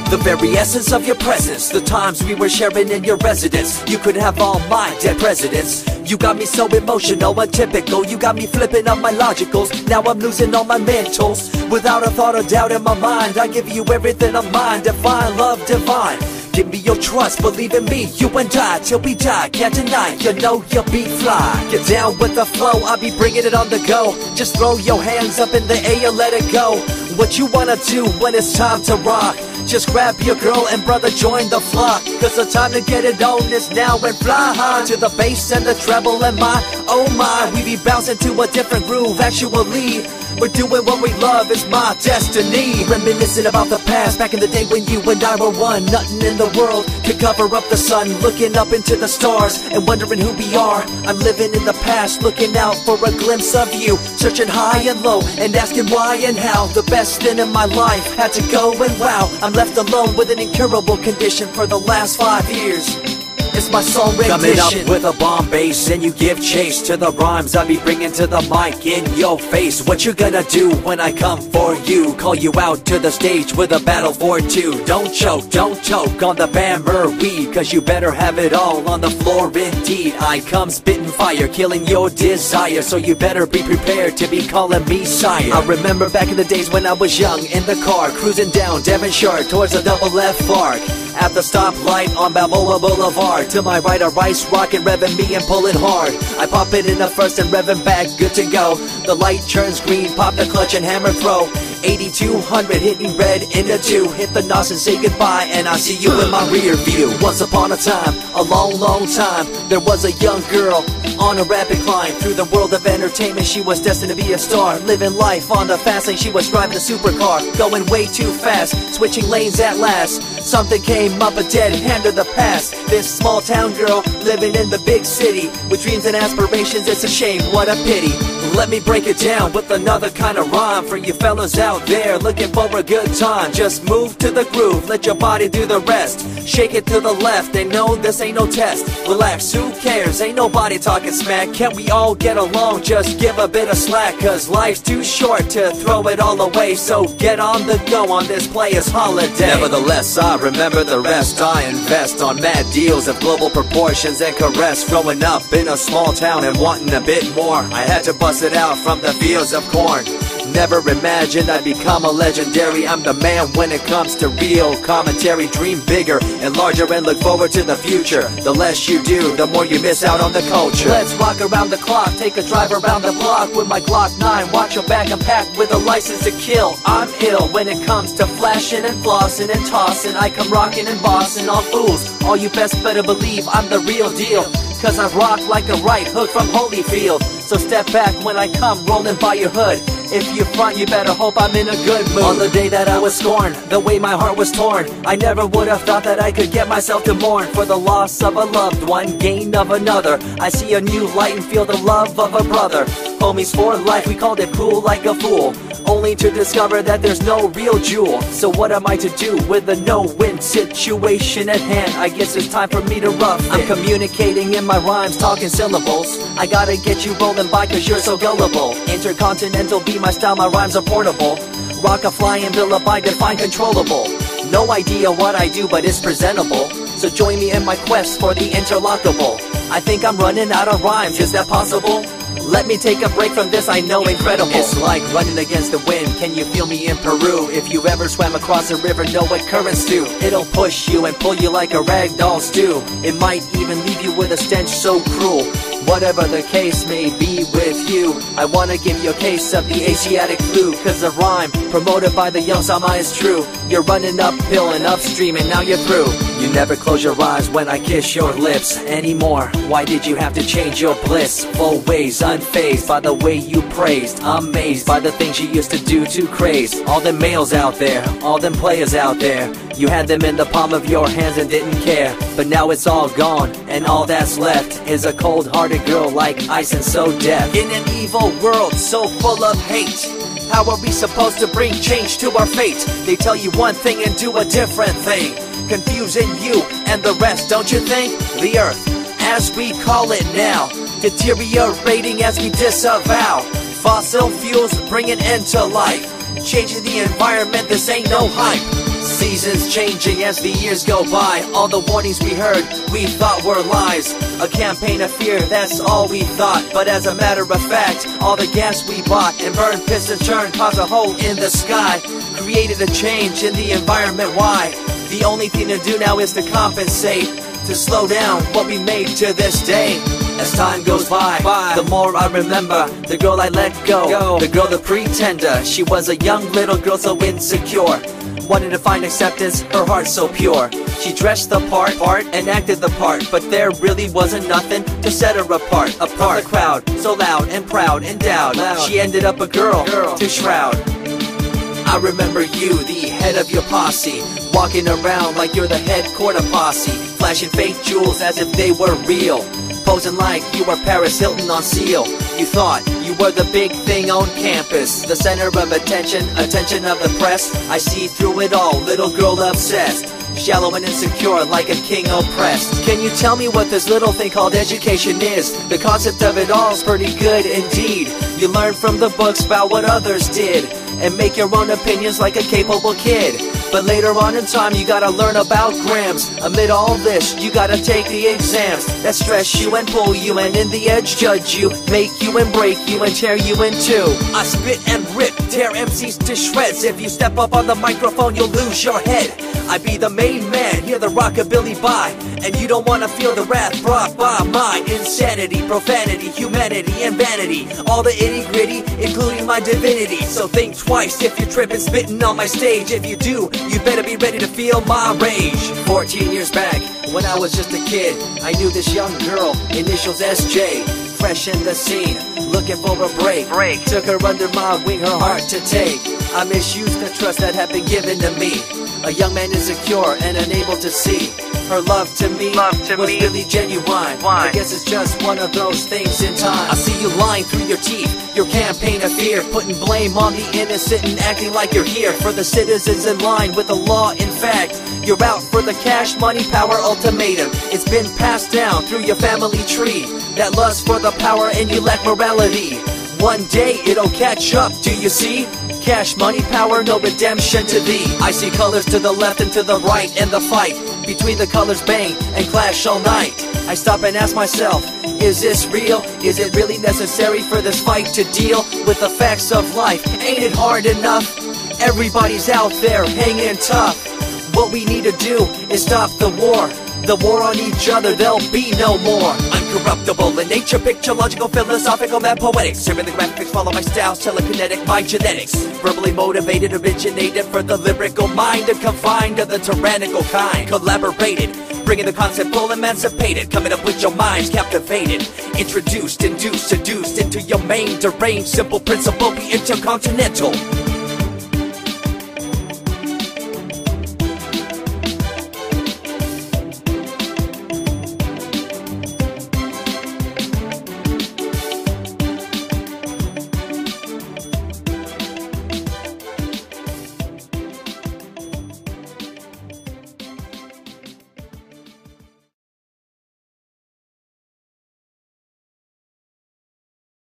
The very essence of your presence, the times we were sharing in your residence. You could have all my dead presidents. You got me so emotional, untypical. You got me flipping up my logicals. Now I'm losing all my mentals. Without a thought or doubt in my mind, I give you everything of mine. Divine love, divine. Give me your trust, believe in me, you and I, till we die, can't deny, you know you'll be fly. Get down with the flow, I'll be bringing it on the go. Just throw your hands up in the air, let it go. What you wanna do when it's time to rock? Just grab your girl and brother, join the flock. Cause the time to get it on is now and fly high to the bass and the treble and my, oh my. We be bouncing to a different groove, actually. We're doing what we love, it's my destiny. Reminiscing about the past, back in the day when you and I were one. Nothing in the world could cover up the sun. Looking up into the stars and wondering who we are. I'm living in the past, looking out for a glimpse of you. Searching high and low and asking why and how. The best thing in my life had to go and wow. I'm left alone with an incurable condition for the last 5 years. It's my song rendition. Coming up with a bomb bass and you give chase to the rhymes I be bringing to the mic in your face. What you gonna do when I come for you? Call you out to the stage with a battle for two. Don't choke on the bammer-wee, cause you better have it all on the floor indeed. I come spitting fire, killing your desire, so you better be prepared to be calling me sire. I remember back in the days when I was young in the car, cruising down Devonshire towards a double F arc. At the stoplight on Balboa Boulevard, to my right a rice rocket revving me and pulling hard. I pop it in the first and revving back, good to go. The light turns green, pop the clutch and hammer throw. 8200 hitting red in the 2. Hit the nos and say goodbye, and I see you in my rear view. Once upon a time, a long time, there was a young girl on a rapid climb through the world of entertainment. She was destined to be a star, living life on the fast lane. She was driving a supercar, going way too fast, switching lanes at last. Something came up, a dead hand of the past. This small town girl living in the big city with dreams and aspirations. It's a shame, what a pity. Let me break it down with another kind of rhyme for you fellas out there looking for a good time. Just move to the groove, let your body do the rest. Shake it to the left, and no, this ain't no test. Relax, who cares? Ain't nobody talking smack. Can't we all get along? Just give a bit of slack, cause life's too short to throw it all away. So get on the go on this player's holiday. Nevertheless, I remember the rest. I invest on mad deals of global proportions and caress. Growing up in a small town and wanting a bit more, I had to bust it out from the fields of corn. Never imagined I'd become a legendary. I'm the man when it comes to real commentary. Dream bigger and larger and look forward to the future. The less you do, the more you miss out on the culture. Let's rock around the clock, take a drive around the block with my Glock 9. Watch your back, I'm packed with a license to kill. I'm ill when it comes to flashing and flossing and tossing. I come rocking and bossing all fools. All you best better believe I'm the real deal, cause I rock like a right hook from Holyfield. So step back when I come rolling by your hood. If you front, you better hope I'm in a good mood. On the day that I was scorned, the way my heart was torn, I never would have thought that I could get myself to mourn for the loss of a loved one, gain of another. I see a new light and feel the love of a brother. Homies for life, we called it cool like a fool, only to discover that there's no real jewel. So what am I to do with a no-win situation at hand? I guess it's time for me to rough it. I'm communicating in my rhymes, talking syllables. I gotta get you rolling by cause you're so gullible. Intercontinental be my style, my rhymes are portable. Rock a flying bill by define controllable. No idea what I do, but it's presentable. So join me in my quest for the interlockable. I think I'm running out of rhymes, is that possible? Let me take a break from this, I know incredible. It's like running against the wind, can you feel me in Peru? If you ever swam across a river, know what currents do. It'll push you and pull you like a ragdoll stew. It might even leave you with a stench so cruel. Whatever the case may be with you, I wanna give you a case of the Asiatic flu. Cause the rhyme promoted by the young Sama is true. You're running uphill and upstream and now you're through. You never close your eyes when I kiss your lips anymore. Why did you have to change your blissful ways? Unfazed by the way you praised, amazed by the things you used to do to craze. All them males out there, all them players out there, you had them in the palm of your hands and didn't care. But now it's all gone, and all that's left is a cold-hearted girl like ice and so deaf. In an evil world so full of hate, how are we supposed to bring change to our fate? They tell you one thing and do a different thing, confusing you and the rest, don't you think? The earth, as we call it now, deteriorating as we disavow. Fossil fuels bring an end to life. changing the environment, this ain't no hype. Seasons changing as the years go by. All the warnings we heard, we thought were lies. A campaign of fear, that's all we thought. But as a matter of fact, all the gas we bought and burned, pissed and churned caused a hole in the sky. Created a change in the environment, why? The only thing to do now is to compensate, to slow down what we made to this day. As time goes by, the more I remember the girl I let go. The girl, the pretender. She was a young little girl so insecure, wanted to find acceptance, her heart so pure. She dressed the part and acted the part, but there really wasn't nothing to set her apart from the crowd, so loud and proud, endowed. She ended up a girl to shroud. I remember you, the head of your posse, walking around like you're the head quarter posse, flashing fake jewels as if they were real, posing like you were Paris Hilton on seal. You thought you were the big thing on campus, the center of attention of the press. I see through it all, little girl obsessed, shallow and insecure like a king oppressed. Can you tell me what this little thing called education is? The concept of it all is pretty good indeed. You learn from the books about what others did and make your own opinions like a capable kid. But later on in time you gotta learn about grams. Amid all this you gotta take the exams that stress you and pull you, and in the edge judge you, make you and break you and tear you in two. I spit and rip, tear MCs to shreds. If you step up on the microphone you'll lose your head. I be the main man, hear the rockabilly by, and you don't wanna feel the wrath brought by my insanity, profanity, humanity, and vanity. All the itty gritty, including my divinity. So think twice if you're tripping, spitting on my stage. If you do, you better be ready to feel my rage. 14 years back, when I was just a kid, I knew this young girl, initials SJ, fresh in the scene, looking for a break. Took her under my wing, her heart to take. I misused the trust that had been given to me. A young man insecure and unable to see her love to me was really genuine. I guess it's just one of those things in time. I see you lying through your teeth, your campaign of fear, putting blame on the innocent and acting like you're here for the citizens in line with the law. In fact, you're out for the cash, money, power ultimatum. It's been passed down through your family tree, that lust for the power, and you lack morality. One day it'll catch up, do you see? Cash, money, power, no redemption to thee. I see colors to the left and to the right, and the fight between the colors bang and clash all night. I stop and ask myself, is this real? Is it really necessary for this fight to deal with the facts of life? Ain't it hard enough? Everybody's out there hanging tough. What we need to do is stop the war on each other, there'll be no more. Uncorruptible in nature, picture, logical, philosophical, and poetic. Serving the graphics, follow my styles, telekinetic, my genetics. Verbally motivated, originated for the lyrical mind, and confined to the tyrannical kind. Collaborated, bringing the concept full emancipated, coming up with your minds captivated. Introduced, induced, seduced into your main deranged, simple principle, be intercontinental.